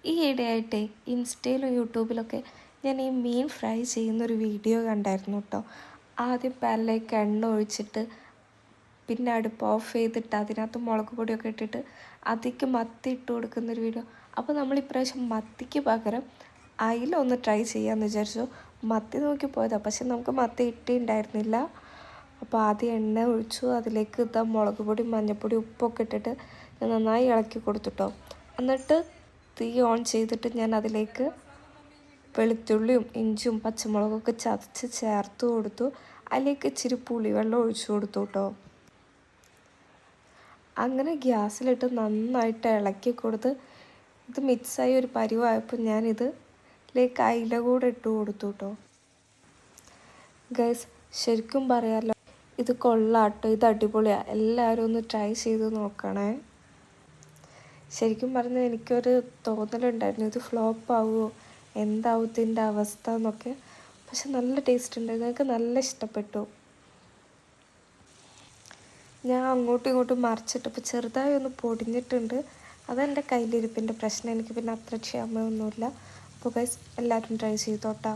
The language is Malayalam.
ഈ ഇടയായിട്ടേ ഇൻസ്റ്റയിലും യൂട്യൂബിലൊക്കെ ഞാൻ ഈ മീൻ ഫ്രൈ ചെയ്യുന്നൊരു വീഡിയോ കണ്ടായിരുന്നു കേട്ടോ. ആദ്യം പാനിലേക്ക് എണ്ണ ഒഴിച്ചിട്ട് പിന്നെ അടുപ്പ് ഓഫ് ചെയ്തിട്ട് അതിനകത്ത് മുളക് പൊടിയൊക്കെ ഇട്ടിട്ട് അതിക്ക് മത്തി ഇട്ട് കൊടുക്കുന്നൊരു വീഡിയോ. അപ്പോൾ നമ്മൾ ഇപ്രാവശ്യം മത്തിക്ക് പകരം അയില ഒന്ന് ട്രൈ ചെയ്യാമെന്ന് വിചാരിച്ചു. മത്തി നോക്കി പോയതാണ്, പക്ഷെ നമുക്ക് മത്തി ഇട്ടിട്ടുണ്ടായിരുന്നില്ല. അപ്പോൾ ആദ്യം എണ്ണ ഒഴിച്ചു, അതിലേക്ക് ഇതാ മുളക് പൊടി മഞ്ഞൾപ്പൊടി ഉപ്പൊക്കെ ഇട്ടിട്ട് ഞാൻ നന്നായി ഇളക്കി കൊടുത്തുട്ടോ. എന്നിട്ട് തീ ഓൺ ചെയ്തിട്ട് ഞാൻ അതിലേക്ക് വെളുത്തുള്ളിയും ഇഞ്ചിയും പച്ചമുളകൊക്കെ ചതച്ച് ചേർത്ത് കൊടുത്തു. അതിലേക്ക് ഇച്ചിരി പുളിവെള്ളം ഒഴിച്ചു കൊടുത്തു കേട്ടോ. അങ്ങനെ ഗ്യാസിലിട്ട് നന്നായിട്ട് ഇളക്കി കൊടുത്ത് ഇത് മിക്സായി ഒരു പരുവായപ്പോൾ ഞാനിതിലേക്ക് അയില കൂടെ ഇട്ട് കൊടുത്തു കേട്ടോ. ഗൈസ്, ശരിക്കും പറയാമല്ലോ, ഇത് കൊള്ളാട്ടോ, ഇത് അടിപൊളിയാണ്. എല്ലാവരും ഒന്ന് ട്രൈ ചെയ്ത് നോക്കണേ. ശരിക്കും പറഞ്ഞാൽ എനിക്കൊരു തോന്നലുണ്ടായിരുന്നു ഇത് ഫ്ലോപ്പ് ആവുമോ, എന്താവും ഇതിൻ്റെ അവസ്ഥ എന്നൊക്കെ. പക്ഷെ നല്ല ടേസ്റ്റ് ഉണ്ടായിരുന്നു, എനിക്ക് നല്ല ഇഷ്ടപ്പെട്ടു. ഞാൻ അങ്ങോട്ടും ഇങ്ങോട്ടും മറിച്ചിട്ടപ്പോൾ ചെറുതായി ഒന്ന് പൊടിഞ്ഞിട്ടുണ്ട്. അതെൻ്റെ കയ്യിലിരിപ്പിൻ്റെ പ്രശ്നം. എനിക്ക് പിന്നെ അത്ര ക്ഷമയൊന്നുമില്ല. അപ്പോൾ ഗൈസ്, എല്ലാവരും ട്രൈ ചെയ്തോട്ടാ.